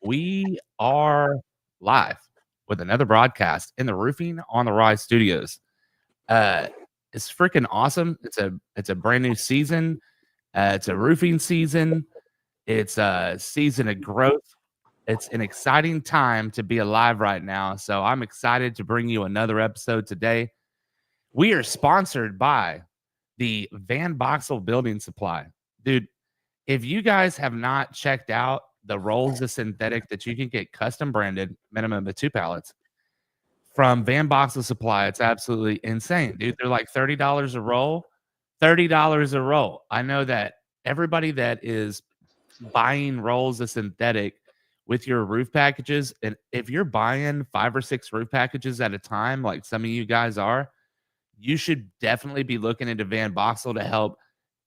We are live with another broadcast in the Roofing on the Rise studios. It's freaking awesome. It's a brand new season. It's a roofing season. It's a season of growth. It's an exciting time to be alive right now. So I'm excited to bring you another episode today. We are sponsored by the Van Boxel Building Supply. Dude, if you guys have not checked out the rolls of synthetic that you can get custom branded, minimum of 2 pallets, from Van Boxel Supply, it's absolutely insane, dude. They're like $30 a roll. $30 a roll. I know that everybody that is buying rolls of synthetic with your roof packages, and if you're buying 5 or 6 roof packages at a time, like some of you guys are, you should definitely be looking into Van Boxel to help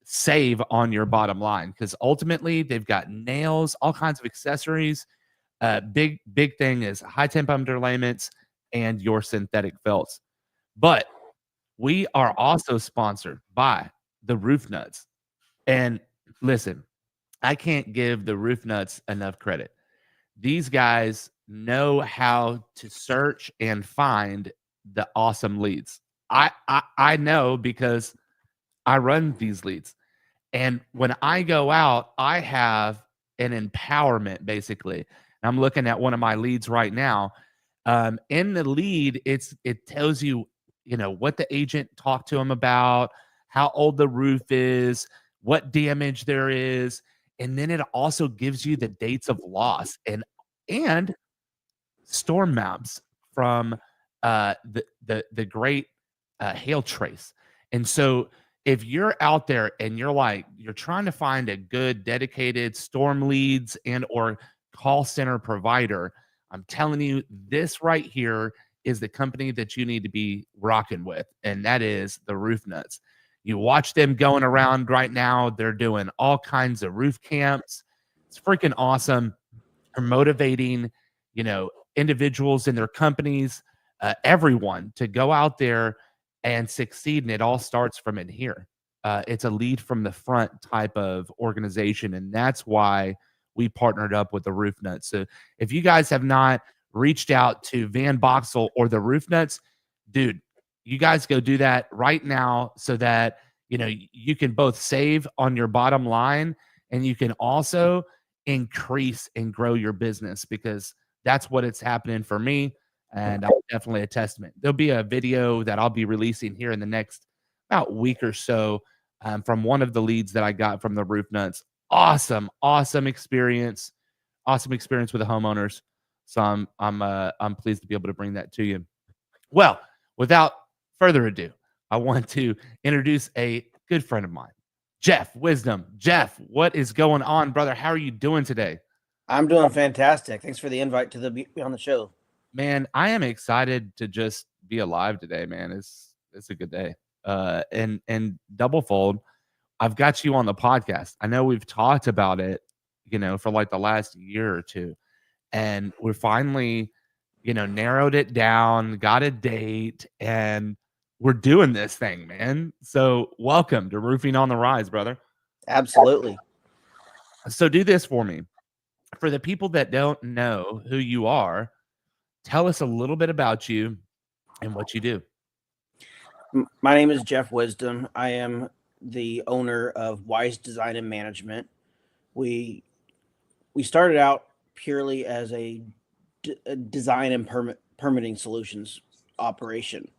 save on your bottom line, because ultimately they've got nails, all kinds of accessories. Big thing is high temp underlayments and your synthetic felts. But we are also sponsored by the RoofNuts. And listen, I can't give the RoofNuts enough credit. These guys know how to search and find the awesome leads. I know because I run these leads. And when I go out, I have an empowerment basically. I'm looking at one of my leads right now. In the lead, it tells you, what the agent talked to him about, how old the roof is, what damage there is, and then it also gives you the dates of loss and storm maps from the great hail trace. And so if you're out there and you're trying to find a good dedicated storm leads and or call center provider, I'm telling you, this right here is the company that you need to be rocking with, and that is the RoofNuts. You watch them going around right now. They're doing all kinds of roof camps. It's freaking awesome. They're motivating, individuals in their companies, everyone to go out there and succeed. And it all starts from in here. It's a lead from the front type of organization. And that's why we partnered up with the RoofNuts. So if you guys have not reached out to Van Boxel or the RoofNuts, dude, you guys go do that right now so that, you can both save on your bottom line and you can also increase and grow your business, because that's what it's happening for me. And I'm definitely a testament. There'll be a video that I'll be releasing here in the next about week or so from one of the leads that I got from the RoofNuts. Awesome experience. Awesome experience with the homeowners. So I'm pleased to be able to bring that to you. Well, without further ado, I want to introduce a good friend of mine, Jeff Wisdom. Jeff, what is going on, brother? How are you doing today? I'm doing fantastic. Thanks for the invite to be on the show. Man, I am excited to just be alive today, man. It's a good day. And double fold, I've got you on the podcast. I know we've talked about it, for like the last year or two, and we're finally, narrowed it down, got a date, and we're doing this thing, man. So welcome to Roofing on the Rise, brother. Absolutely. So do this for me. For the people that don't know who you are, tell us a little bit about you and what you do. My name is Jeff Wisdom. I am the owner of Wise Design and Management. We started out purely as a design and permitting solutions operation.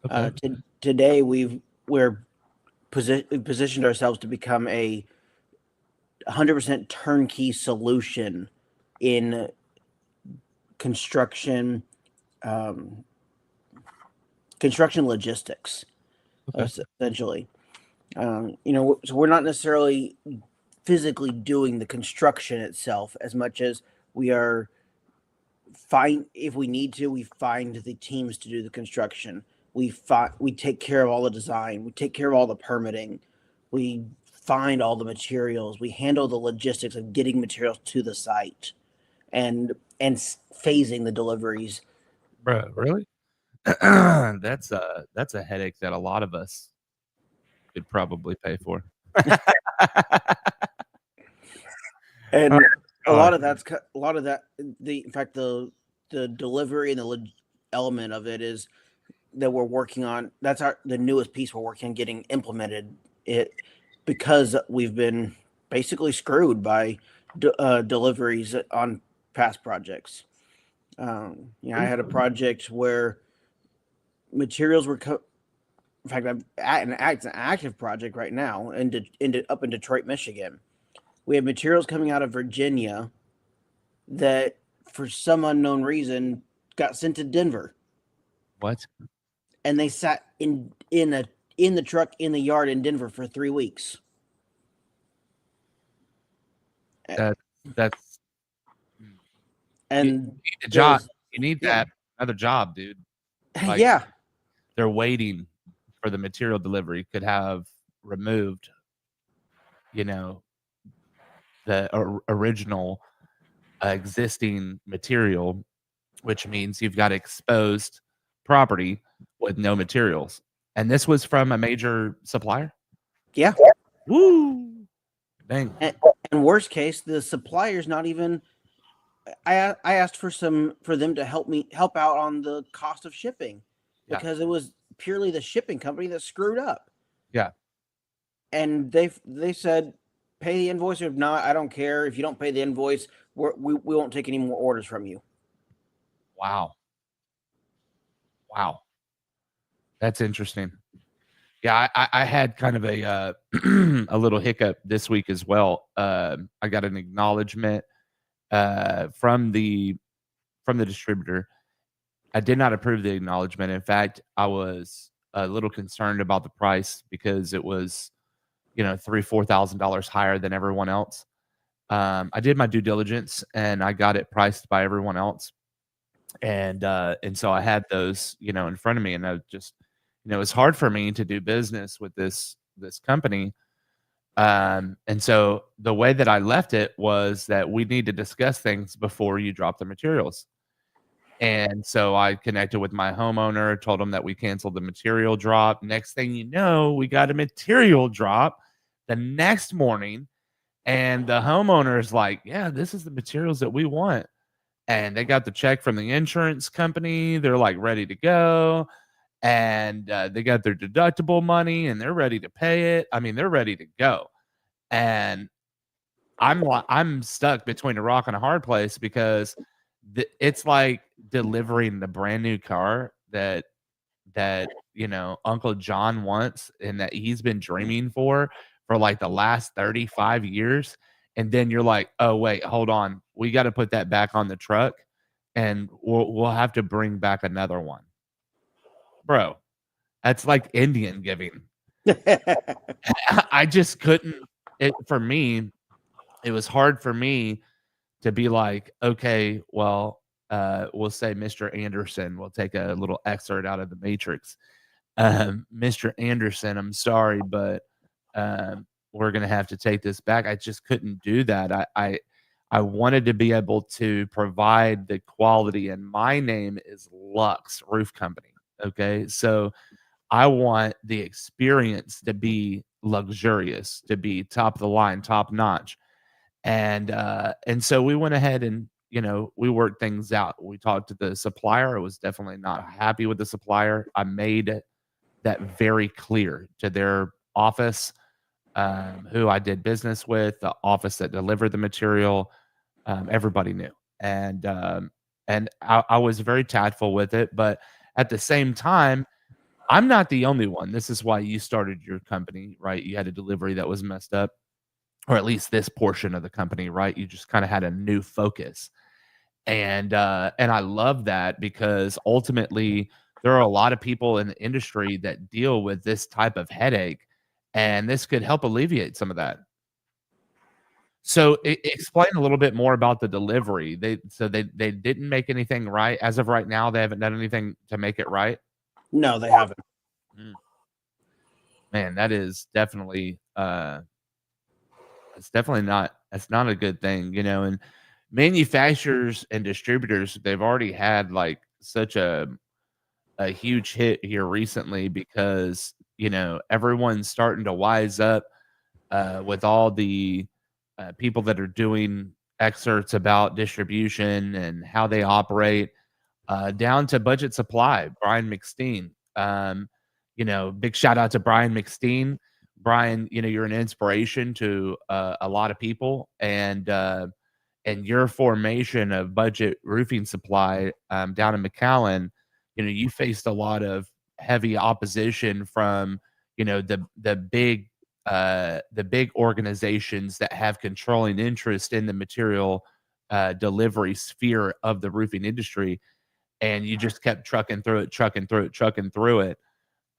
Okay. Today we're positioned ourselves to become a 100% turnkey solution in construction logistics. Okay. Essentially. So we're not necessarily physically doing the construction itself as much as we are if we need to, we find the teams to do the construction. We take care of all the design. We take care of all the permitting. We find all the materials. We handle the logistics of getting materials to the site and phasing the deliveries. Bro, really? That's a headache that a lot of us could probably pay for. And a lot of that's a lot of that. In fact, the delivery and the element of it is that we're working on. That's the newest piece we're working on getting implemented. It because we've been basically screwed by deliveries on past projects. I had a project where materials were. In fact, I'm at an active project right now up in Detroit, Michigan. We have materials coming out of Virginia that, for some unknown reason, got sent to Denver. What? And they sat in the truck in the yard in Denver for 3 weeks. That's and you need a job. You need that another job, dude. Like, yeah, they're waiting for the material delivery. Could have removed, the original existing material, which means you've got exposed property with no materials. And this was from a major supplier. Yeah. Woo! Dang. And worst case, the supplier's not even. I asked for them to help out on the cost of shipping, because it was purely the shipping company that screwed up. Yeah. And they said, pay the invoice. If not, I don't care. If you don't pay the invoice, we won't take any more orders from you. Wow. That's interesting. Yeah, I had kind of a a little hiccup this week as well. I got an acknowledgement from the distributor. I did not approve the acknowledgement. In fact, I was a little concerned about the price because it was, $3,000-$4,000 higher than everyone else. I did my due diligence and I got it priced by everyone else, and so I had those, in front of me, and I just, it's hard for me to do business with this company. And so the way that I left it was that we need to discuss things before you drop the materials. And so I connected with my homeowner, told him that we canceled the material drop. Next thing you know, we got a material drop the next morning. And the homeowner is like, yeah, this is the materials that we want. And they got the check from the insurance company. They're like ready to go. And they got their deductible money and they're ready to pay it. I mean, they're ready to go. And I'm stuck between a rock and a hard place because it's like delivering the brand new car that Uncle John wants and that he's been dreaming for like the last 35 years. And then you're like, oh wait, hold on, we got to put that back on the truck and we'll have to bring back another one. Bro, that's like Indian giving. I just couldn't. For me, it was hard for me to be like, okay, well, we'll say Mr. Anderson. We'll take a little excerpt out of the Matrix. Mr. Anderson, I'm sorry, but we're gonna have to take this back. I just couldn't do that. I wanted to be able to provide the quality, and my name is Lux Roof Company. Okay, so I want the experience to be luxurious, to be top of the line, top notch. And so we went ahead and, we worked things out. We talked to the supplier. I was definitely not happy with the supplier. I made that very clear to their office, who I did business with, the office that delivered the material. Everybody knew. And I was very tactful with it. But at the same time, I'm not the only one. This is why you started your company, right? You had a delivery that was messed up, or at least this portion of the company, right? You just kind of had a new focus. And I love that because ultimately there are a lot of people in the industry that deal with this type of headache, and this could help alleviate some of that. So explain a little bit more about the delivery. They didn't make anything right. As of right now, they haven't done anything to make it right. No, they haven't. Man, that is definitely it's definitely not, that's not a good thing, and manufacturers and distributors, they've already had like such a huge hit here recently because, everyone's starting to wise up with all the people that are doing excerpts about distribution and how they operate, down to budget supply. Brian McSteen, big shout out to Brian McSteen. Brian, you're an inspiration to a lot of people, and your formation of budget roofing supply down in McAllen, you faced a lot of heavy opposition from the big organizations that have controlling interest in the material delivery sphere of the roofing industry, and you just kept trucking through it.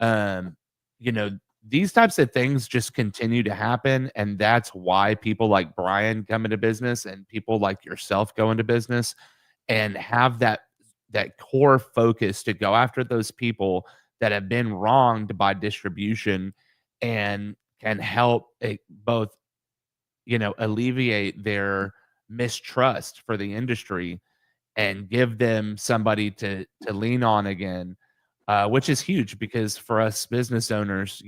Um, you know, these types of things just continue to happen, and that's why people like Brian come into business and people like yourself go into business and have that core focus to go after those people that have been wronged by distribution and can help both alleviate their mistrust for the industry and give them somebody to lean on again, which is huge because for us business owners,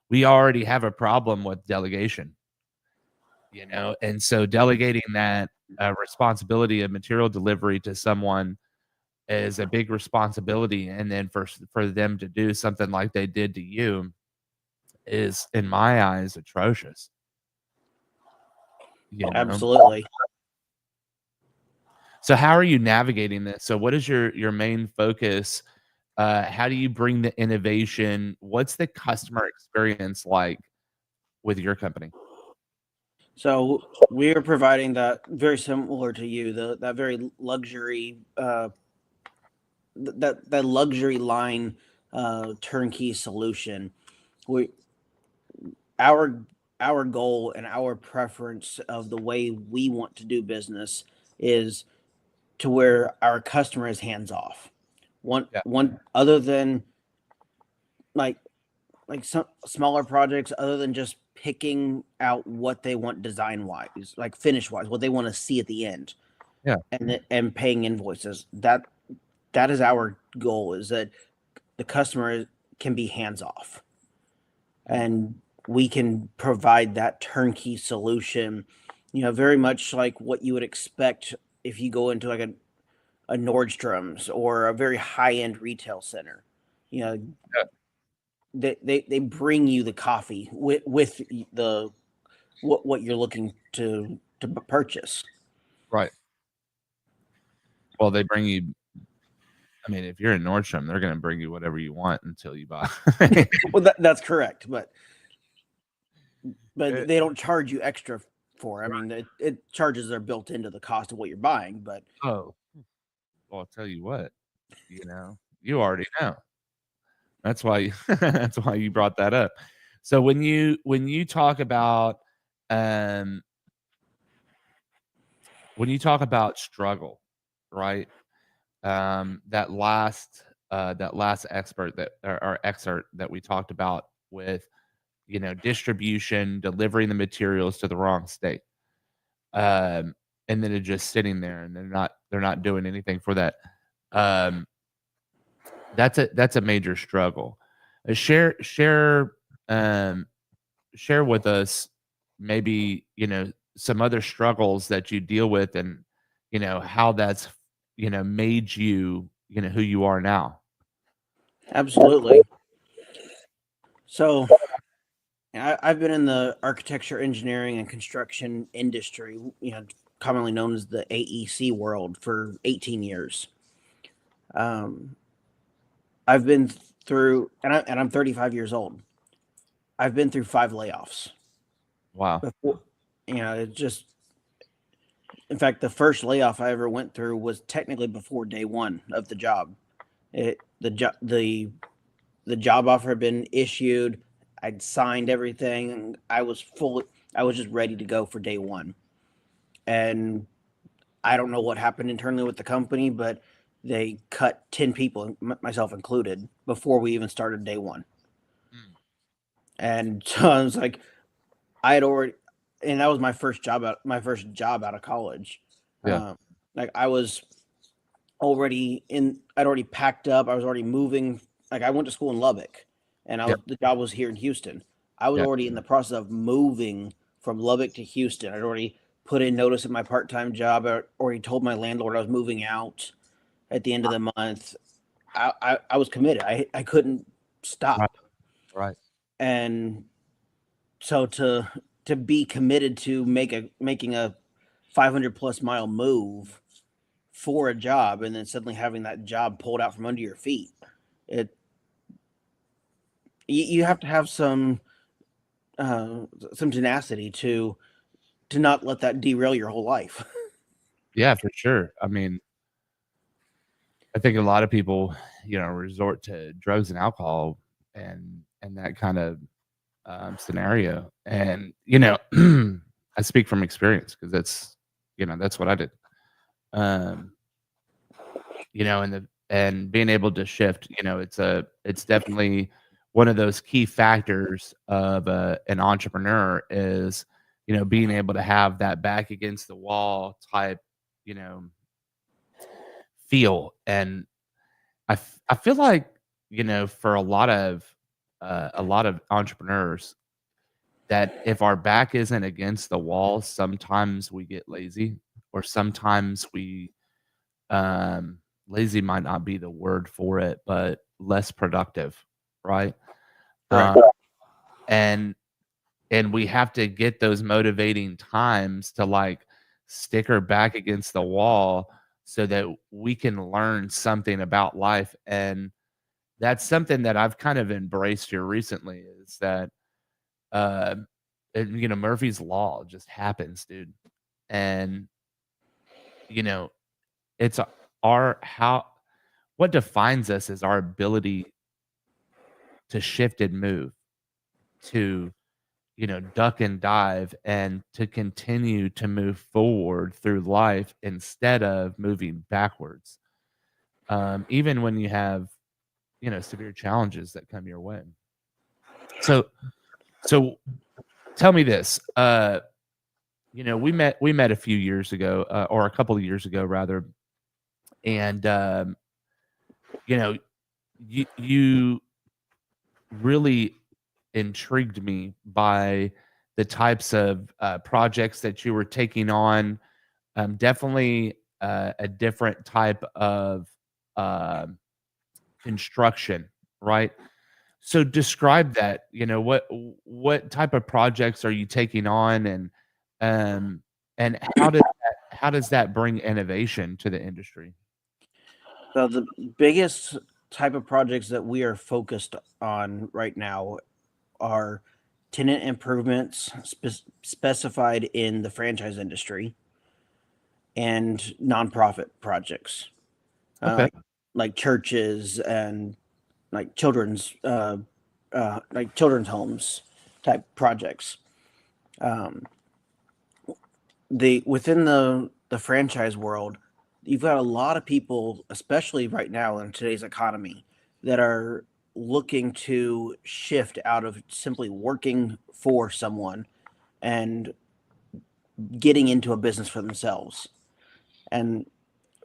we already have a problem with delegation, and so delegating that responsibility of material delivery to someone is a big responsibility, and then for them to do something like they did to you is, in my eyes, atrocious. Absolutely. So how are you navigating this? So what is your main focus? How do you bring the innovation? What's the customer experience like with your company? So we are providing that very similar to you, that very luxury, that luxury line turnkey solution. We our goal and our preference of the way we want to do business is to where our customer is hands off. One other than like some smaller projects, other than just picking out what they want design wise, like finish wise, what they want to see at the end, and paying invoices. That is our goal, is that the customer can be hands off, and we can provide that turnkey solution, very much like what you would expect if you go into like a Nordstrom's or a very high end retail center. They bring you the coffee with the what you're looking to purchase. Right. Well, they bring you. I mean, if you're in Nordstrom, they're going to bring you whatever you want until you buy. Well, that's correct, but they don't charge you extra for it. I mean, it charges are built into the cost of what you're buying. But well, I'll tell you what. You already know. That's why that's why you brought that up. So when you talk about struggle, right? That last expert that or excerpt that we talked about with distribution, delivering the materials to the wrong state, and then it just sitting there and they're not doing anything for that. That's a major struggle. Share with us maybe some other struggles that you deal with, and how that's made you who you are now. Absolutely. So I've been in the architecture, engineering, and construction industry, commonly known as the AEC world, for 18 years. I've been through, and I'm 35 years old. I've been through 5 layoffs. Wow. Before, it just, in fact, the first layoff I ever went through was technically before day one of the job. The job offer had been issued. I'd signed everything, and I was just ready to go for day one. And I don't know what happened internally with the company, but they cut 10 people, myself included, before we even started day one. And so I was like, I had already, and that was my first job out of college. Yeah. Like I was I'd already packed up. I was already moving. Like I went to school in Lubbock, and the job was here in Houston. I was already in the process of moving from Lubbock to Houston. I'd already put in notice at my part-time job, or he told my landlord I was moving out at the end of the month, I was committed. I couldn't Right. stop. Right. And so to be committed to making a 500 plus mile move for a job, and then suddenly having that job pulled out from under your feet, it you have to have some tenacity to not let that derail your whole life. Yeah, for sure. I mean, I think a lot of people, resort to drugs and alcohol and that kind of scenario. And I speak from experience because that's what I did. Um, and being able to shift, it's definitely one of those key factors of an entrepreneur is being able to have that back against the wall type, you know, feel. And I feel like, for a lot of entrepreneurs that if our back isn't against the wall, sometimes we get lazy or sometimes lazy might not be the word for it, but less productive, right? Right. Um, and we have to get those motivating times to like stick her back against the wall so that we can learn something about life. And that's something that I've kind of embraced here recently is that, uh, Murphy's Law just happens, dude. And, you know, it's our, how, what defines us is our ability to shift and move, to, duck and dive, and to continue to move forward through life instead of moving backwards. Even when you have, severe challenges that come your way. So, so tell me this. We met a few years ago, or a couple of years ago, rather, and you know, you really intrigued me by the types of projects that you were taking on. Definitely a different type of uh, construction, right? So describe that. What type of projects are you taking on, um, and how does that bring innovation to the industry? So the biggest type of projects that we are focused on right now are tenant improvements specified in the franchise industry and nonprofit projects, Okay. like churches and like children's homes type projects. Um, the within the franchise world, you've got a lot of people, especially right now in today's economy, that are looking to shift out of simply working for someone and getting into a business for themselves. And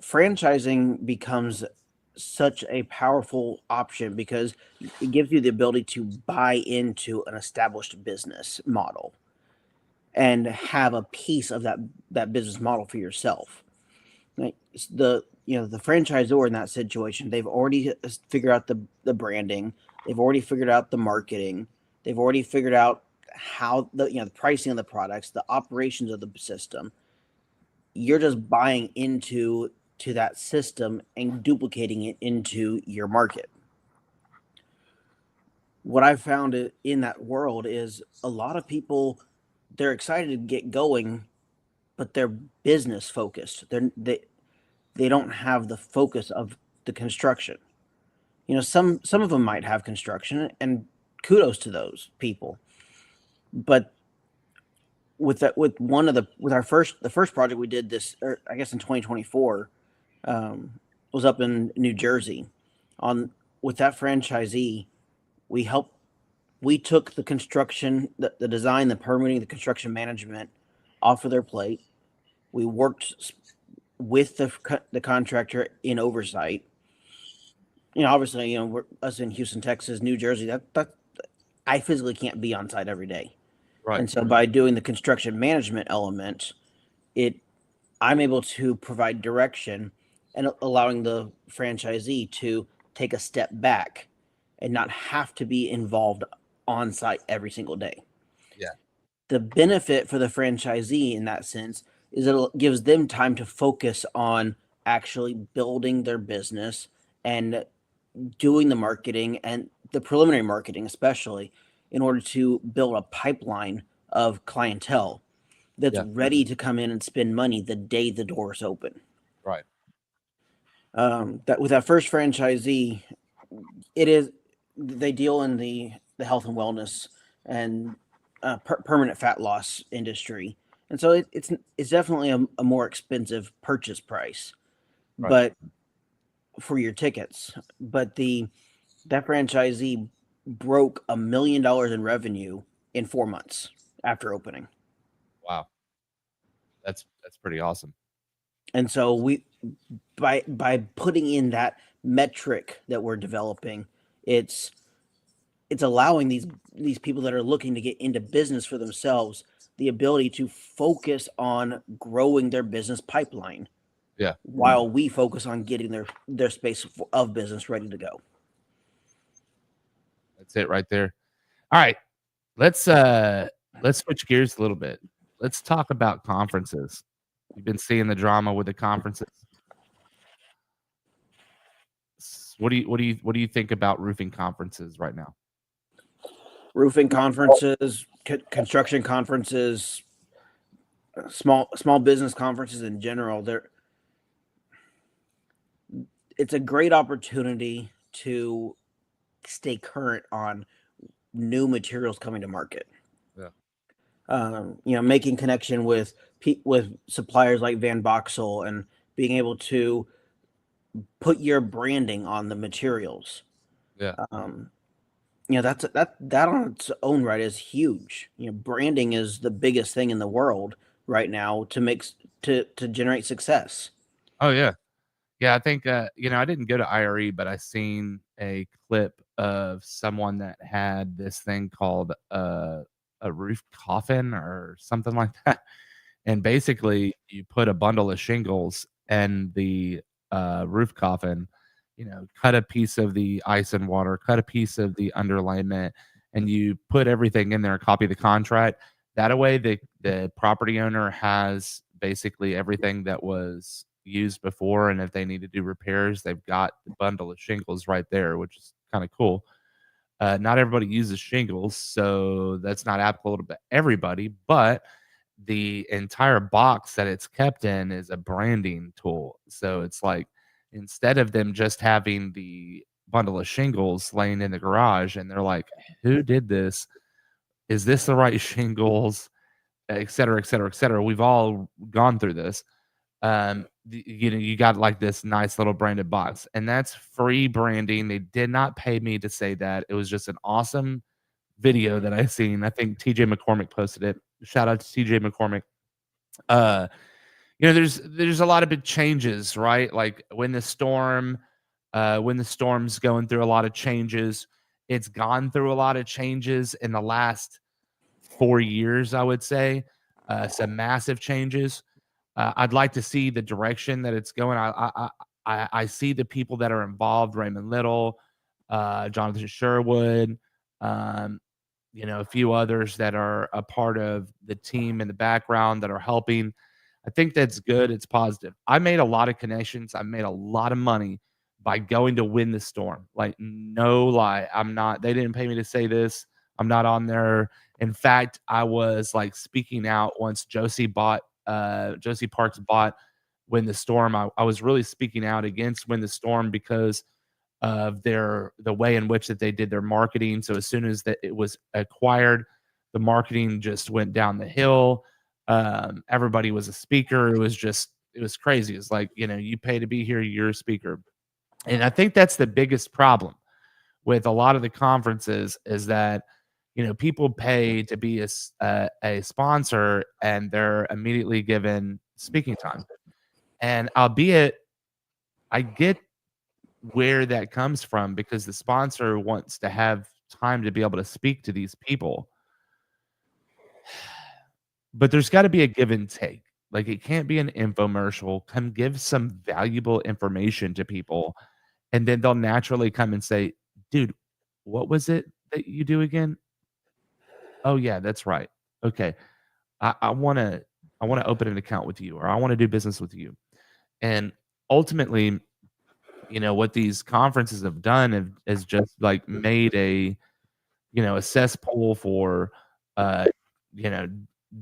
franchising becomes such a powerful option because it gives you the ability to buy into an established business model and have a piece of that business model for yourself. Like the franchisor in that situation, they've already figured out the branding, they've already figured out the marketing, they've already figured out how the pricing of the products, the operations of the system. You're just buying into that system and duplicating it into your market. What I've found in that world is a lot of people, they're excited to get going, but they're business focused. They don't have the focus of the construction. Some of them might have construction, and kudos to those people. But with our first project we did this, or I guess in 2024, was up in New Jersey. On With that franchisee, we helped. We took the construction, the design, the permitting, the construction management off of their plate. We worked with the contractor in oversight. Obviously, we're us in Houston, Texas, New Jersey. That I physically can't be on site every day, Right. and so by doing the construction management element, I'm able to provide direction and allowing the franchisee to take a step back and not have to be involved on site every single day. Yeah. The benefit for the franchisee in that sense is it gives them time to focus on actually building their business and doing the marketing and the preliminary marketing, especially in order to build a pipeline of clientele that's Yeah. ready to come in and spend money the day the doors open. Right. That with that first franchisee, it is they deal in the health and wellness and permanent fat loss industry, and so it's definitely a more expensive purchase price, Right. but for your tickets. But that franchisee broke $1 million in revenue in 4 months after opening. Wow. That's pretty awesome. And so we by putting in that metric that we're developing, it's allowing these people that are looking to get into business for themselves the ability to focus on growing their business pipeline. Yeah. While we focus on getting their space of business ready to go. That's it right there. All right. Let's switch gears a little bit. Let's talk about conferences. You've been seeing the drama with the conferences. What do you think about roofing conferences right now? Roofing conferences, construction conferences, small business conferences in general. It's a great opportunity to stay current on new materials coming to market. Yeah. Making connection with suppliers like Van Boxel and being able to put your branding on the materials. Yeah. That on its own right is huge. Branding is the biggest thing in the world right now to generate success. Oh yeah. Yeah, I think I didn't go to IRE, but I seen a clip of someone that had this thing called a roof coffin or something like that. And basically you put a bundle of shingles and the roof coffin, cut a piece of the ice and water, cut a piece of the underlayment, and you put everything in there, copy the contract. That way the property owner has basically everything that was used before, and if they need to do repairs, they've got the bundle of shingles right there, which is kind of cool. Not everybody uses shingles, so that's not applicable to everybody, but the entire box that it's kept in is a branding tool. So it's like instead of them just having the bundle of shingles laying in the garage and they're like, who did this? Is this the right shingles? Et cetera, et cetera, et cetera. We've all gone through this. You got like this nice little branded box, and that's free branding. They did not pay me to say that. It was just an awesome video that I seen. I think TJ McCormick posted it. Shout out to TJ McCormick. Uh, there's a lot of big changes, right? Like when the storm's going through a lot of changes. It's gone through a lot of changes in the last 4 years, I would say. Some massive changes. I'd like to see the direction that it's going. I see the people that are involved: Raymond Little, Jonathan Sherwood, a few others that are a part of the team in the background that are helping. I think that's good. It's positive. I made a lot of connections. I made a lot of money by going to Win the Storm. Like, no lie. They didn't pay me to say this. I'm not on there. In fact, I was like speaking out once Josie Parks bought Win the Storm. I was really speaking out against Win the Storm because of the way in which that they did their marketing. So as soon as that it was acquired, the marketing just went down the hill. Everybody was a speaker. It was crazy. It's like, you pay to be here, you're a speaker. And I think that's the biggest problem with a lot of the conferences is that, people pay to be a sponsor and they're immediately given speaking time. And albeit I get where that comes from because the sponsor wants to have time to be able to speak to these people. But there's got to be a give and take. Like, it can't be an infomercial. Come give some valuable information to people, and then they'll naturally come and say, "Dude, what was it that you do again? Oh, yeah, that's right. Okay. I wanna open an account with you, or I wanna do business with you." And ultimately, what these conferences have done is just, like, made a cesspool for, uh, you know,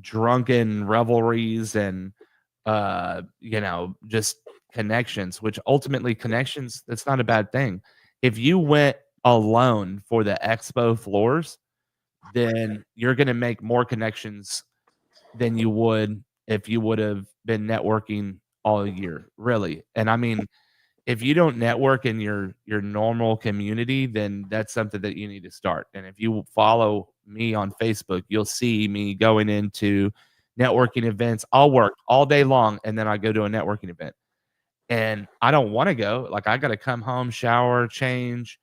drunken revelries and, just connections, which ultimately connections, that's not a bad thing. If you went alone for the expo floors, then you're gonna make more connections than you would if you would've been networking all year, really. And I mean, if you don't network in your normal community, then that's something that you need to start. And if you follow me on Facebook, you'll see me going into networking events. I'll work all day long and then I go to a networking event. And I don't want to go. Like, I got to come home, shower, change,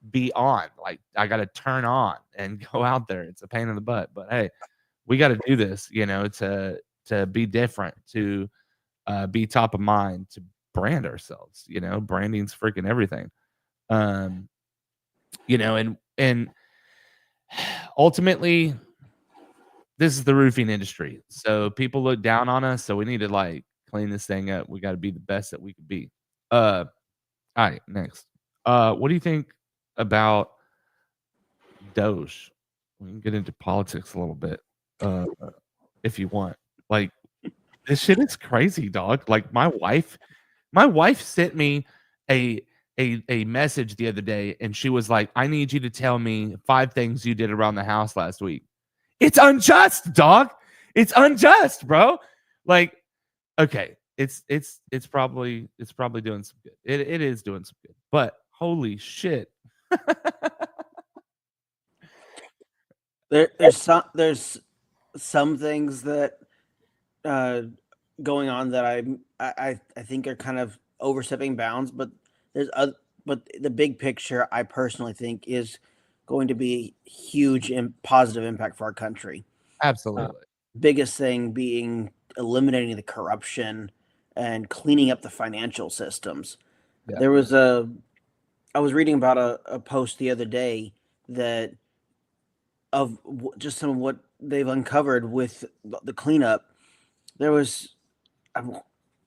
be on. Like, I got to turn on and go out there. It's a pain in the butt, but hey, we got to do this, to be different, to be top of mind, to brand ourselves. Branding's freaking everything. Um, and ultimately, this is the roofing industry. So people look down on us. So we need to like clean this thing up. We got to be the best that we could be. All right, next. What do you think about Doge? We can get into politics a little bit, uh, if you want. Like, this shit is crazy, dog. Like, my wife sent me a a message the other day, and she was like, "I need you to tell me 5 things you did around the house last week." It's unjust, dog. It's unjust, bro. Like, okay, it's probably doing some good. It is doing some good, but holy shit. There's some things that uh, going on that I think are kind of overstepping bounds, but but the big picture I personally think is going to be a huge and positive impact for our country. Absolutely. Biggest thing being eliminating the corruption and cleaning up the financial systems. Yeah. There was a I was reading about a post the other day that of just some of what they've uncovered with the cleanup. There was I w-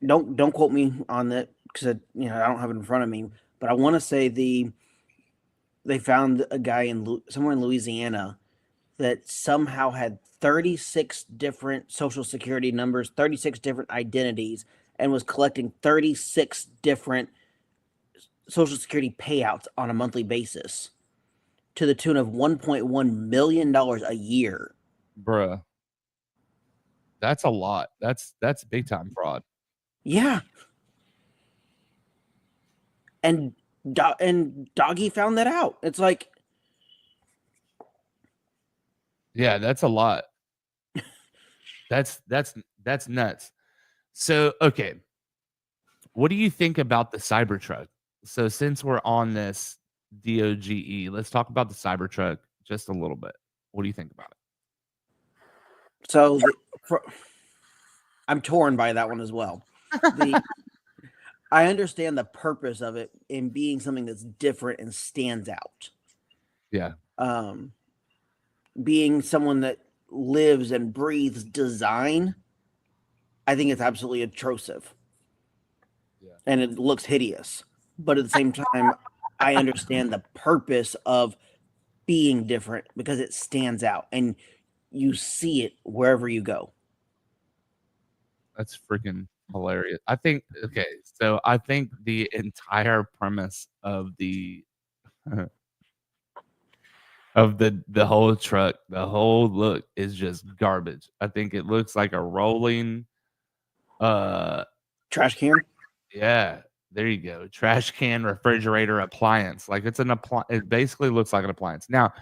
don't quote me on that because I don't have it in front of me, but I want to say they found a guy somewhere in Louisiana that somehow had 36 different social security numbers, 36 different identities, and was collecting 36 different social security payouts on a monthly basis to the tune of $1.1 million a year. Bruh. That's a lot. That's big time fraud. Yeah. And Doggy found that out. It's like, Yeah, that's a lot. That's nuts. So, okay, what do you think about the Cybertruck? So, since we're on this DOGE, let's talk about the Cybertruck just a little bit. What do you think about it? so I'm torn by that one as well. I understand the purpose of it in being something that's different and stands out. Yeah. Um, being someone that lives and breathes design, I think it's absolutely atrocive. Yeah. And it looks hideous. But at the same time, I understand the purpose of being different because it stands out and you see it wherever you go. That's freaking hilarious. I think the entire premise of the of the whole truck, the whole look is just garbage. I think it looks like a rolling uh Trash can? yeah, there you go. Trash can refrigerator appliance. Like, it basically looks like an appliance. Now,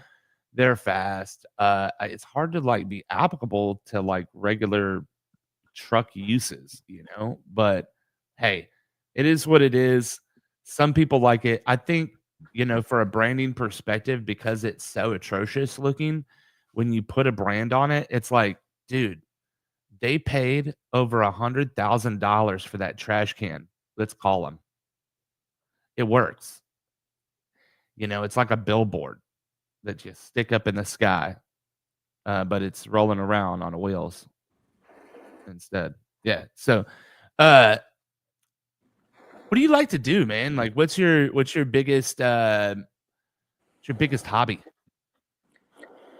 they're fast. It's hard to like be applicable to like regular truck uses, but hey, it is what it is. Some people like it. I think, for a branding perspective, because it's so atrocious looking, when you put a brand on it, it's like, dude, they paid over $100,000 for that trash can. Let's call them. It works. You know, it's like a billboard that you stick up in the sky, but it's rolling around on wheels instead. Yeah. So, uh, what do you like to do, man? Like, what's your biggest hobby?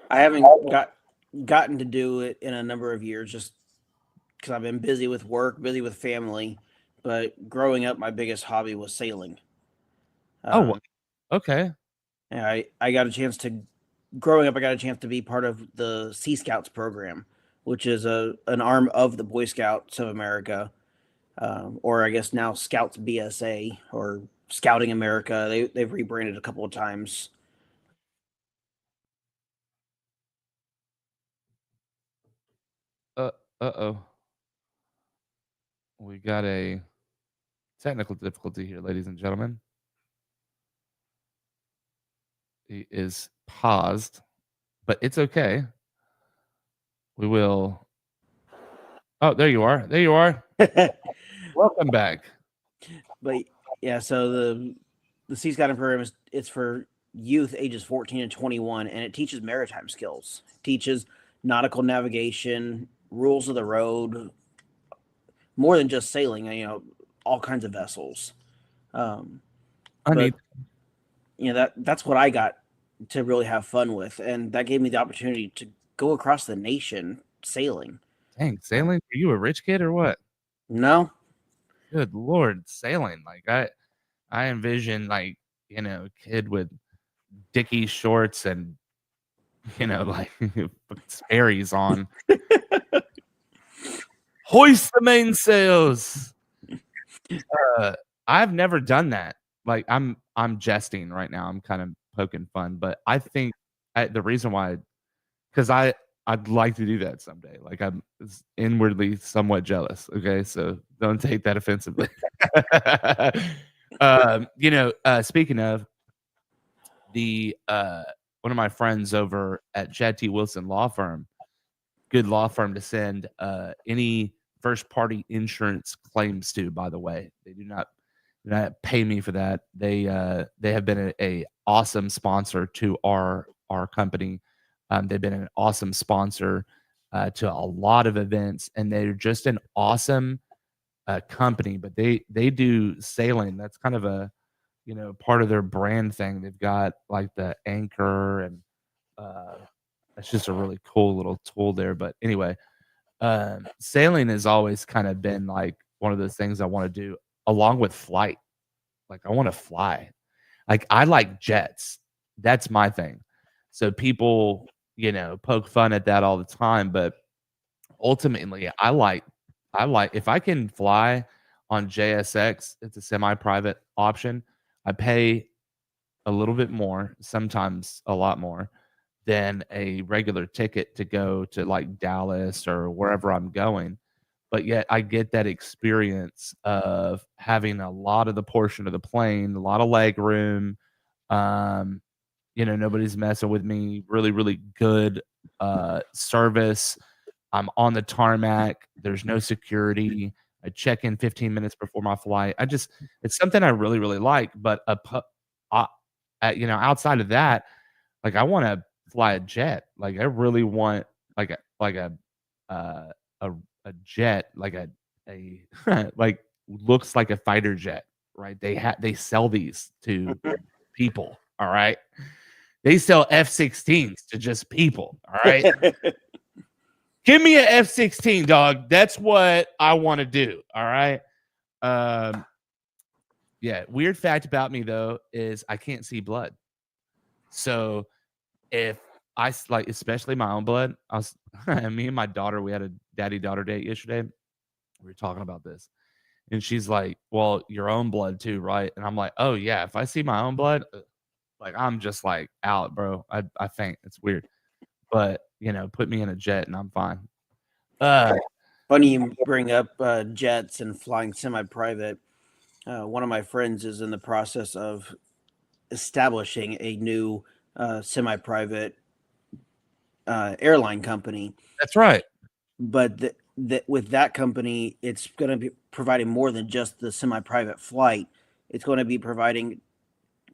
I haven't gotten to do it in a number of years, just because I've been busy with work, busy with family. But growing up, my biggest hobby was sailing. Oh, Um, okay. and I got a chance to growing up. I got a chance to be part of the Sea Scouts program, which is an arm of the Boy Scouts of America, or I guess now Scouts BSA or Scouting America. They've rebranded a couple of times. Uh, uh-oh. We got a technical difficulty here, ladies and gentlemen. He is paused, but it's okay. We will. Oh, there you are. There you are. Welcome back. But yeah, so the Sea Scouting program it's for youth ages 14 and 21, and it teaches maritime skills. It teaches nautical navigation, rules of the road, more than just sailing. You know, all kinds of vessels. Um, I but need. you know that's what I got to really have fun with, and that gave me the opportunity to go across the nation sailing. Dang, sailing? Are you a rich kid or what? No, Good Lord, sailing. Like I envision like, you know, a kid with Dickie shorts and, you know, like Sperry's on. Hoist the mainsails. I've never done that. Like I'm jesting right now. I'm kind of poking fun, but I think the reason why, because I'd like to do that someday. Like I'm inwardly somewhat jealous. Okay, so don't take that offensively. You know, speaking of the one of my friends over at Chad T. Wilson Law Firm, good law firm to send any first party insurance claims to. By the way, they do not pay me for that. They have been a awesome sponsor to our company. They've been an awesome sponsor to a lot of events, and they're just an awesome company. But they do sailing. That's kind of a, you know, part of their brand thing. They've got like the anchor, and uh, it's just a really cool little tool there. But anyway, sailing has always kind of been like one of those things I want to do along with flight. Like I want to fly. Like I like jets. That's my thing. So people, you know, poke fun at that all the time, but ultimately I like if I can fly on JSX, it's a semi-private option. I pay a little bit more, sometimes a lot more than a regular ticket to go to like Dallas or wherever I'm going. But yet I get that experience of having a lot of the portion of the plane, a lot of leg room. Um, you know, nobody's messing with me. Really, really good service. I'm on the tarmac. There's no security. I check in 15 minutes before my flight. It's something I really, really like. But uh, you know, outside of that, like I want to fly a jet. Like I really want like uh, a a jet, like a like looks like a fighter jet, right? They sell these to people. All right. They sell F-16s to just people. All right. Give me an F-16, dog. That's what I want to do. All right. Um, yeah. Weird fact about me though is I can't see blood. So if like, especially my own blood, I was me and my daughter, we had a daddy daughter date yesterday. We were talking about this, and she's like, "Well, your own blood too, right?" And I'm like, "Oh yeah, if I see my own blood, like I'm just like out, bro. I think it's weird, but you know, put me in a jet and I'm fine." Uh, funny you bring up jets and flying semi-private. One of my friends is in the process of establishing a new semi-private airline company, that's right. but with that company, it's going to be providing more than just the semi-private flight. It's going to be providing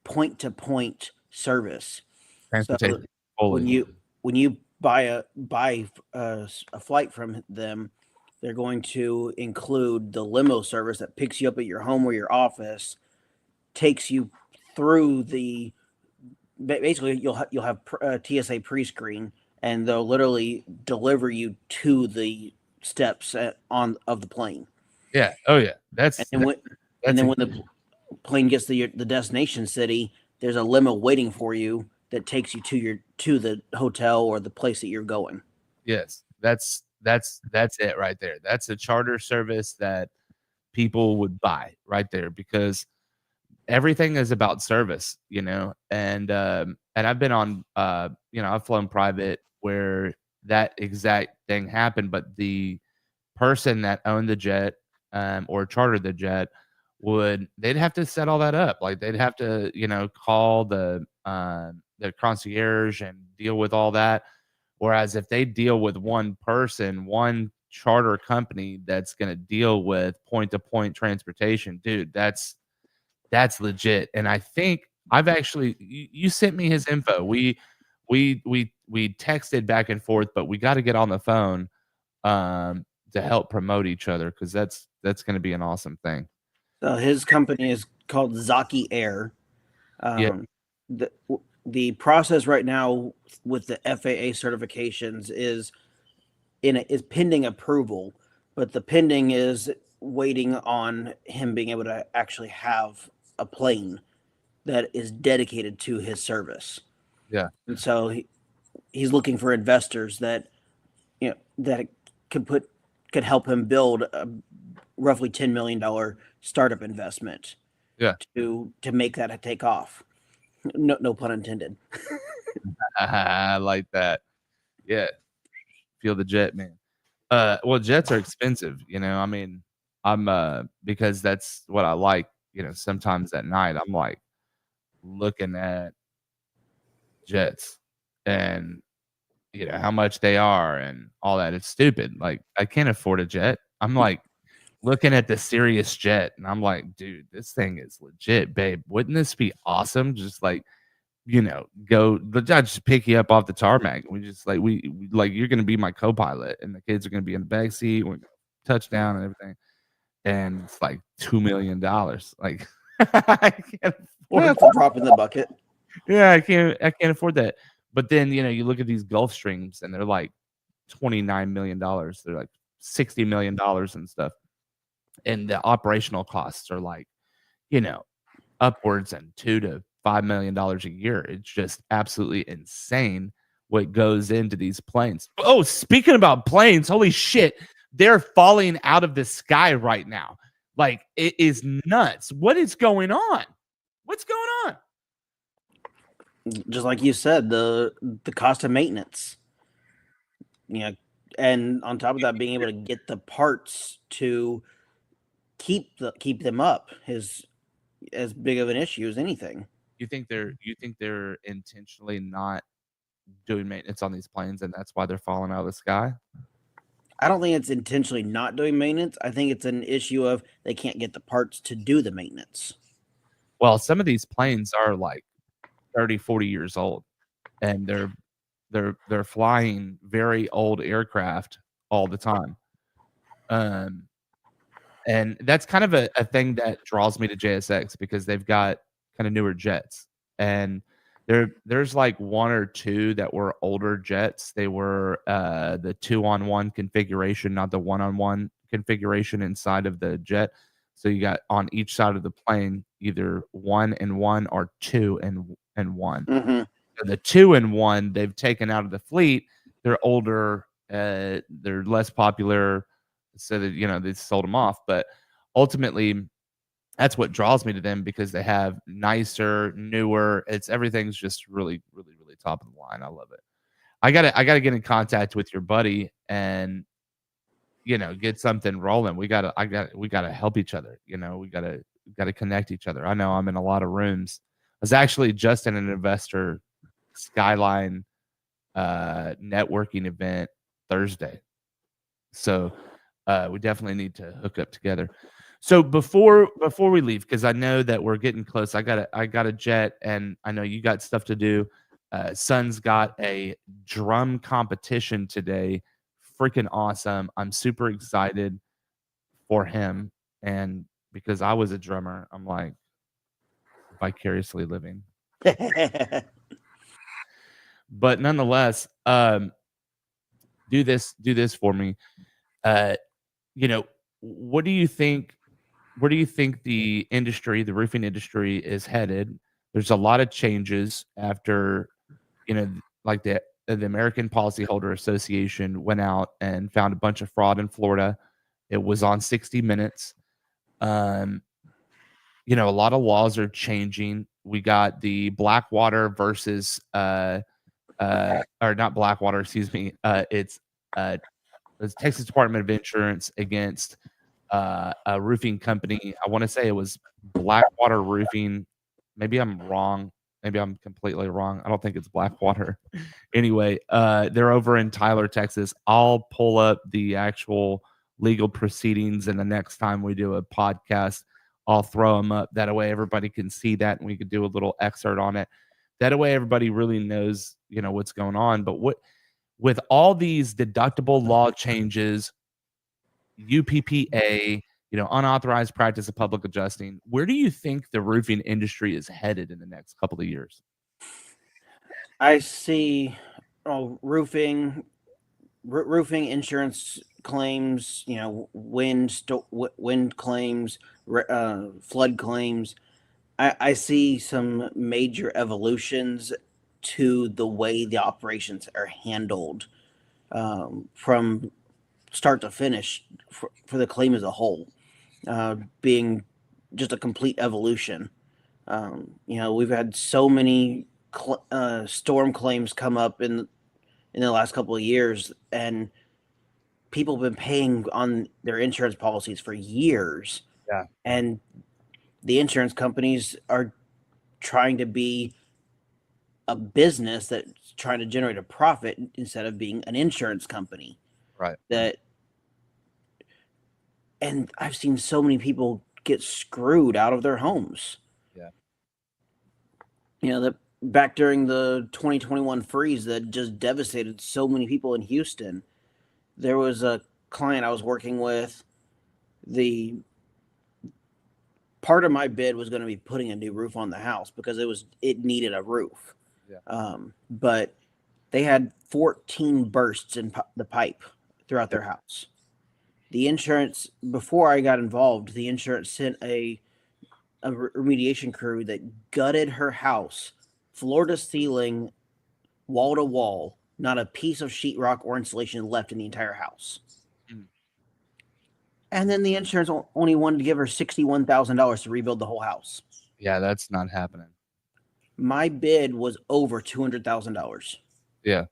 point-to-point service. So Transportation when fully. you buy a flight from them, they're going to include the limo service that picks you up at your home or your office, takes you through the basically you'll have TSA pre-screen, and they'll literally deliver you to the steps on of the plane. Yeah. Oh yeah. And then when that's the plane gets to the destination city, there's a limo waiting for you that takes you to the hotel or the place that you're going. yes. That's it right there. That's a charter service that people would buy right there because everything is about service, and I've been on, I've flown private where that exact thing happened, but the person that owned the jet, or chartered the jet they'd have to set all that up. Like they'd have to, call the concierge and deal with all that. Whereas if they deal with one person, one charter company that's going to deal with point to point transportation, dude, that's legit. And I think I've actually you sent me his info. We texted back and forth, but we got to get on the phone to help promote each other because that's going to be an awesome thing. So his company is called Zaki Air. Yeah, The the process right now with the FAA certifications is pending approval, but the pending is waiting on him being able to actually have a plane that is dedicated to his service. yeah, And so he's looking for investors that that could help him build a roughly $10 million startup investment yeah. to make that take off. No pun intended. I like that. Yeah, feel the jet, man. Well, jets are expensive, I mean, I'm because that's what I like, sometimes at night I'm like looking at jets and how much they are and all that. It's stupid. Like I can't afford a jet. I'm like looking at the Sirius jet and I'm like, dude, this thing is legit, babe. Wouldn't this be awesome? Just like, go the judge just pick you up off the tarmac. We just like we like you're gonna be my co-pilot and the kids are gonna be in the back seat. We're gonna touchdown and everything. And it's like $2 million. Like I can't afford That's a drop in the bucket. yeah, I can't afford that. But then, you look at these Gulf Streams and they're like $29 million. They're like $60 million and stuff. And the operational costs are like, upwards and $2 to $5 million a year. It's just absolutely insane what goes into these planes. Oh, speaking about planes, holy shit, they're falling out of the sky right now. Like it is nuts. What is going on? What's going on? Just like you said, the cost of maintenance. And on top of that, being able to get the parts to keep them up is as big of an issue as anything. You think they're intentionally not doing maintenance on these planes and that's why they're falling out of the sky? I don't think it's intentionally not doing maintenance. I think it's an issue of they can't get the parts to do the maintenance. Well, some of these planes are like 30, 40 years old and they're flying very old aircraft all the time. And that's kind of a thing that draws me to JSX because they've got kind of newer jets. And there's like one or two that were older jets. They were the 2-on-1 configuration, not the 1-on-1 configuration inside of the jet. So you got on each side of the plane either 1-and-1 or 2-and-1. Mm-hmm. So the 2-and-1 they've taken out of the fleet. They're older, they're less popular, so that they sold them off. But ultimately, that's what draws me to them because they have nicer, newer. Everything's just really, really, really top of the line. I love it. I gotta get in contact with your buddy and get something rolling. We gotta help each other. We gotta connect each other. I know I'm in a lot of rooms. I was actually just in an investor Skyline networking event Thursday. So we definitely need to hook up together. So before we leave, because I know that we're getting close, I got a jet, and I know you got stuff to do. Son's got a drum competition today. Freaking awesome! I'm super excited for him, and because I was a drummer, I'm like vicariously living. But nonetheless, do this for me. You know, what do you think? Where do you think the industry, the roofing industry, is headed? There's a lot of changes after, like the American Policyholder Association went out and found a bunch of fraud in Florida. It was on 60 Minutes. A lot of laws are changing. We got the Blackwater versus or not Blackwater, excuse me. It's Texas Department of Insurance against a roofing company. I want to say it was Blackwater Roofing. Maybe I'm wrong. Maybe I'm completely wrong. I don't think it's Blackwater. Anyway, they're over in Tyler, Texas. I'll pull up the actual legal proceedings, and the next time we do a podcast, I'll throw them up. That way everybody can see that, and we could do a little excerpt on it. That way everybody really knows, what's going on. But with all these deductible law changes, UPPA, unauthorized practice of public adjusting, where do you think the roofing industry is headed in the next couple of years? I see roofing insurance claims, wind claims, flood claims. I see some major evolutions to the way the operations are handled from start to finish for the claim as a whole, being just a complete evolution. We've had so many storm claims come up in the last couple of years, and people have been paying on their insurance policies for years. Yeah. And the insurance companies are trying to be a business that's trying to generate a profit instead of being an insurance company. Right. And I've seen so many people get screwed out of their homes. Yeah. Back during the 2021 freeze that just devastated so many people in Houston, there was a client I was working with. The part of my bid was going to be putting a new roof on the house because it needed a roof. Yeah. But they had 14 bursts in the pipe throughout their house. The insurance, before I got involved, the insurance sent a remediation crew that gutted her house, floor to ceiling, wall to wall, not a piece of sheetrock or insulation left in the entire house. And then the insurance only wanted to give her $61,000 to rebuild the whole house. Yeah, that's not happening. My bid was over $200,000. Yeah.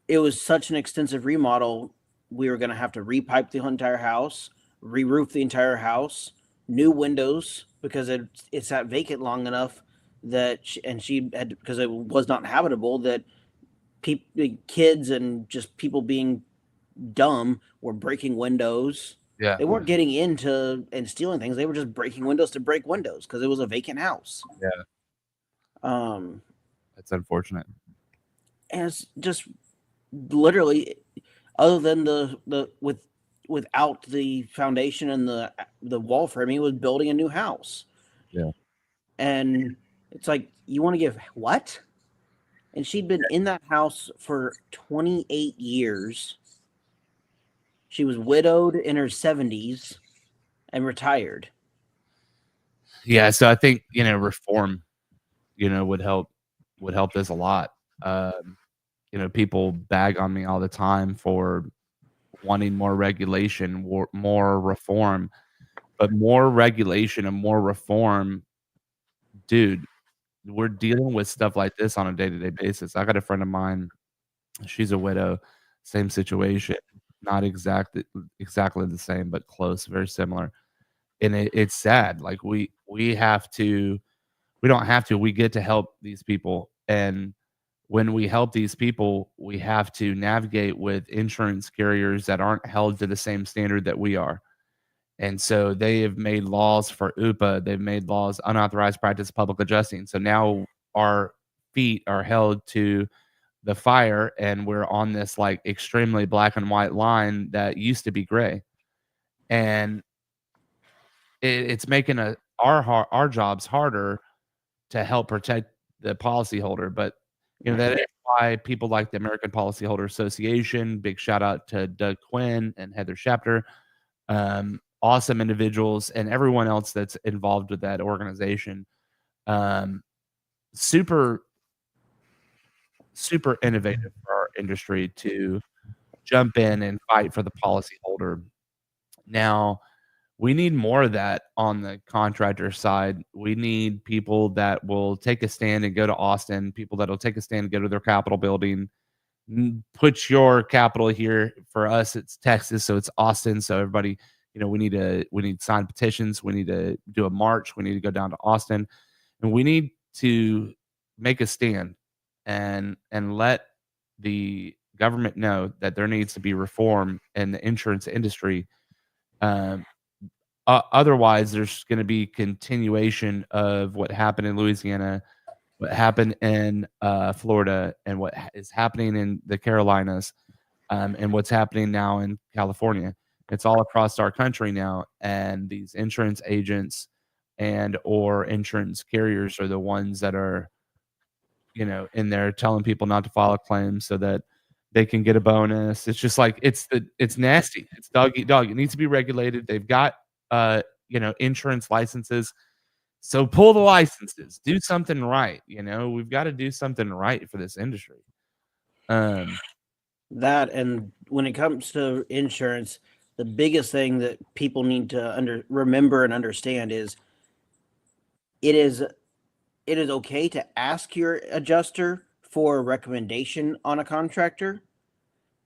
It was such an extensive remodel. We were going to have to repipe the entire house, re-roof the entire house, new windows, because it sat vacant long enough that she had, because it was not habitable, that kids and just people being dumb were breaking windows. Yeah. They weren't getting into and stealing things. They were just breaking windows to break windows because it was a vacant house. Yeah. That's unfortunate. And it's just literally, other than without the foundation and the wall framing, it was building a new house. Yeah. And it's like, you want to give what? And she'd been in that house for 28 years. She was widowed in her 70s and retired. Yeah, so I think, reform, would help this a lot. People bag on me all the time for wanting more regulation, more reform, but more regulation and more reform, dude, we're dealing with stuff like this on a day-to-day basis. I got a friend of mine, she's a widow, same situation, not exactly the same, but close, very similar. And it's sad. Like we get to help these people. And when we help these people, we have to navigate with insurance carriers that aren't held to the same standard that we are. And so they have made laws for UPA. They've made laws, unauthorized practice of public adjusting. So now our feet are held to the fire, and we're on this like extremely black and white line that used to be gray. And it's making our jobs harder to help protect the policyholder. But that is why people like the American Policyholder Association. Big shout out to Doug Quinn and Heather Shapter, awesome individuals, and everyone else that's involved with that organization. Super innovative for our industry to jump in and fight for the policyholder. Now, we need more of that on the contractor side. We need people that will take a stand and go to Austin, people that will take a stand and go to their Capitol building. Put your capital here. For us, it's Texas, so it's Austin. So everybody, we need to sign petitions. We need to do a march. We need to go down to Austin, and we need to make a stand and let the government know that there needs to be reform in the insurance industry. Otherwise, there's going to be continuation of what happened in Louisiana, what happened in Florida, and what is happening in the Carolinas, and what's happening now in California. It's all across our country now, and these insurance agents and or insurance carriers are the ones that are, in there telling people not to file a claim so that they can get a bonus. It's just like it's nasty. It's dog eat dog. It needs to be regulated. They've got insurance licenses. So pull the licenses. Do something right. We've got to do something right for this industry. That, and when it comes to insurance, the biggest thing that people need to remember and understand is it is okay to ask your adjuster for a recommendation on a contractor,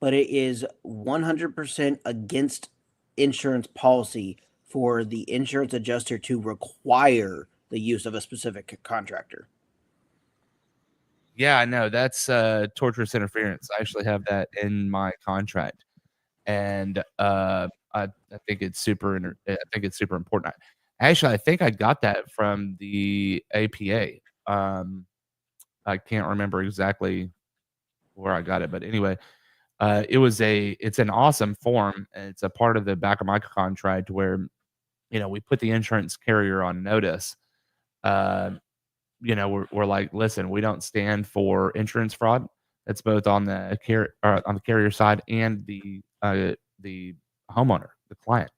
but it is 100% against insurance policy for the insurance adjuster to require the use of a specific contractor. Yeah, I know. That's torturous interference. I actually have that in my contract. And I think it's super important. Actually, I think I got that from the APA. I can't remember exactly where I got it, but anyway, it's an awesome form, and it's a part of the back of my contract where we put the insurance carrier on notice. We're like, listen, we don't stand for insurance fraud. It's both on the carrier side and the homeowner, the client.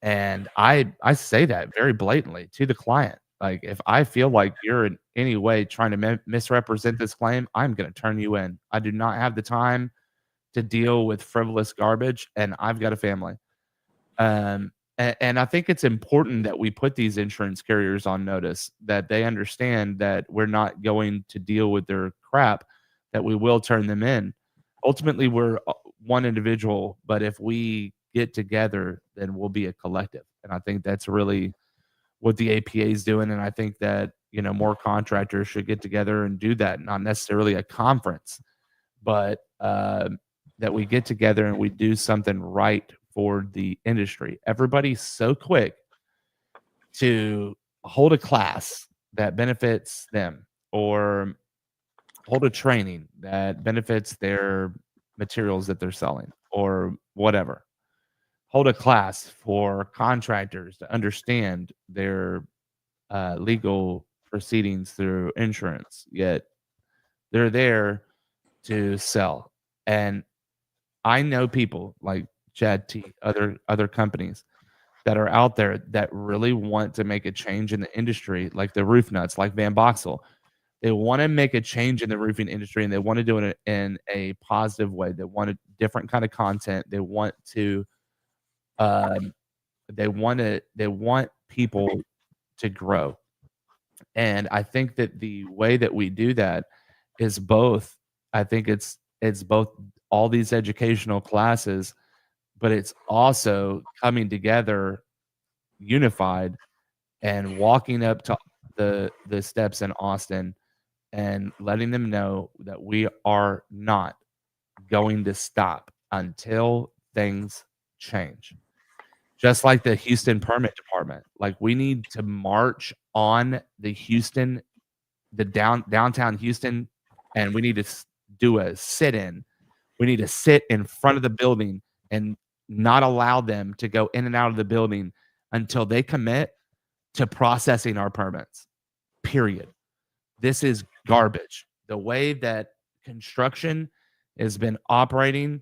And I say that very blatantly to the client. Like, if I feel like you're in any way trying to misrepresent this claim, I'm going to turn you in. I do not have the time to deal with frivolous garbage, and I've got a family. And I think it's important that we put these insurance carriers on notice, that they understand that we're not going to deal with their crap, that we will turn them in. Ultimately, we're one individual, but if we get together, then we'll be a collective. And I think that's really what the APA is doing. And I think that, more contractors should get together and do that, not necessarily a conference, but that we get together and we do something right for the industry. Everybody's so quick to hold a class that benefits them or hold a training that benefits their materials that they're selling or whatever. Hold a class for contractors to understand their legal proceedings through insurance, yet they're there to sell. And I know people like Chad T, other companies that are out there that really want to make a change in the industry, like the RoofNuts, like Van Boxel. They want to make a change in the roofing industry, and they want to do it in a positive way. They want a different kind of content. They want to, they want people to grow. And I think that the way that we do that is both. I think it's both all these educational classes, but it's also coming together unified and walking up to the steps in Austin and letting them know that we are not going to stop until things change. Just like the Houston permit department, like we need to march on the downtown Houston, and we need to do a sit-in. We need to sit in front of the building and not allow them to go in and out of the building until they commit to processing our permits. Period. This is garbage. The way that construction has been operating,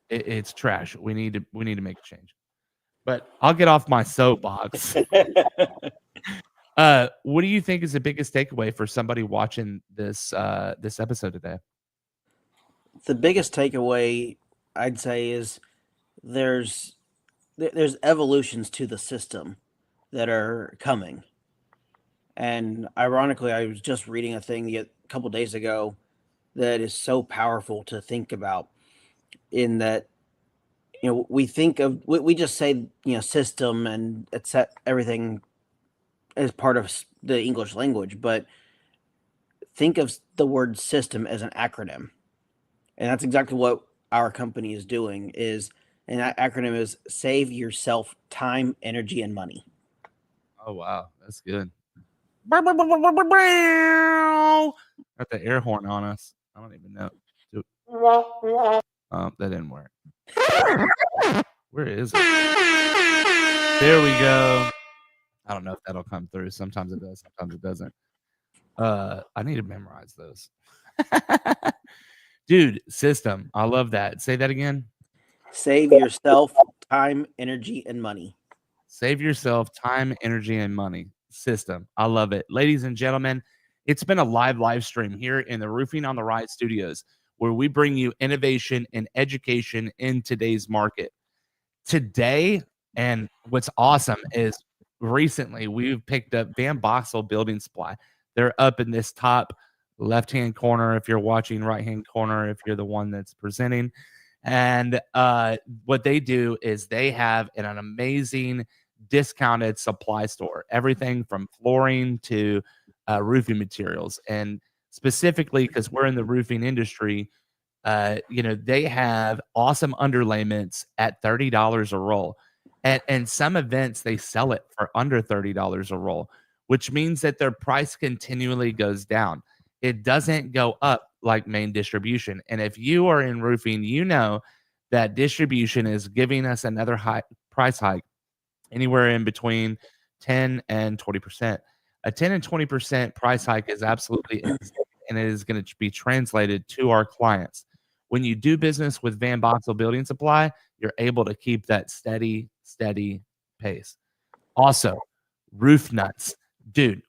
it's trash. We need to make a change. But I'll get off my soapbox. What do you think is the biggest takeaway for somebody watching this episode today? The biggest takeaway I'd say is there's evolutions to the system that are coming. And ironically, I was just reading a thing a couple days ago that is so powerful to think about, in that, we think of, we just say, system, and it's everything as part of the English language, but think of the word system as an acronym. And that's exactly what our company is doing, and that acronym is save yourself time, energy, and money. Oh, wow. That's good. Got the air horn on us. I don't even know. That didn't work. Where is it? There we go. I don't know if that'll come through. Sometimes it does. Sometimes it doesn't. I need to memorize those. Dude, system. I love that. Say that again. Save yourself time, energy, and money. Save yourself time, energy, and money. System. I love it. Ladies and gentlemen, it's been a live stream here in the Roofing on the Rise studios, where we bring you innovation and education in today's market. Today, and what's awesome is recently we've picked up Van Boxel Building Supply. They're up in this top left-hand corner if you're watching, right-hand corner if you're the one that's presenting. And what they do is they have an amazing discounted supply store, everything from flooring to roofing materials. And specifically because we're in the roofing industry, they have awesome underlayments at $30 a roll. And some events, they sell it for under $30 a roll, which means that their price continually goes down. It doesn't go up like main distribution. And if you are in roofing, you know that distribution is giving us another high price hike, anywhere in between 10 and 20%. A 10 and 20% price hike is absolutely insane, and it is going to be translated to our clients. When you do business with Van Boxel Building Supply, you're able to keep that steady pace. Also, RoofNuts. Dude,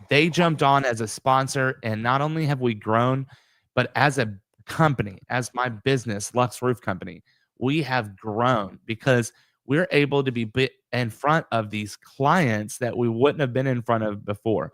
they jumped on as a sponsor, and not only have we grown, but as a company, as my business, Lux Roof Company, we have grown because we're able to be in front of these clients that we wouldn't have been in front of before.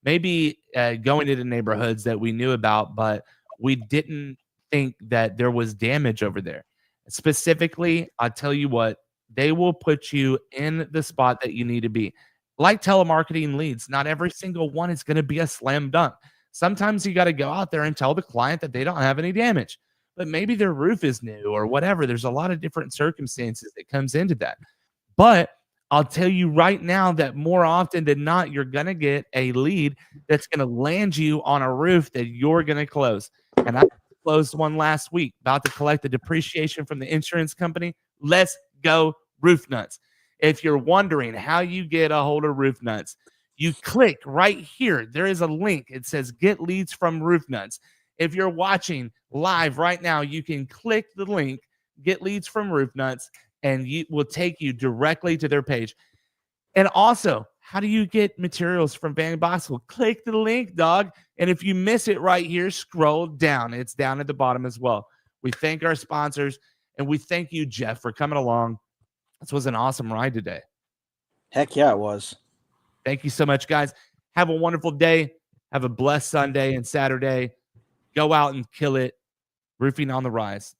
Maybe going into neighborhoods that we knew about, but we didn't think that there was damage over there. Specifically, I'll tell you what, they will put you in the spot that you need to be. Like telemarketing leads, not every single one is going to be a slam dunk. Sometimes you got to go out there and tell the client that they don't have any damage, but maybe their roof is new or whatever. There's a lot of different circumstances that comes into that. But I'll tell you right now that more often than not, you're going to get a lead that's going to land you on a roof that you're going to close. And I closed one last week, about to collect the depreciation from the insurance company. Let's go RoofNuts. If you're wondering how you get a hold of RoofNuts, you click right here. There is a link. It says get leads from RoofNuts. If you're watching live right now, you can click the link, get leads from RoofNuts, and it will take you directly to their page. And also, how do you get materials from Van Boxel? Click the link, dog. And if you miss it right here, scroll down. It's down at the bottom as well. We thank our sponsors, and we thank you, Jeff, for coming along. This was an awesome ride today. Heck yeah, it was. Thank you so much, guys. Have a wonderful day. Have a blessed Sunday and Saturday. Go out and kill it. Roofing on the Rise.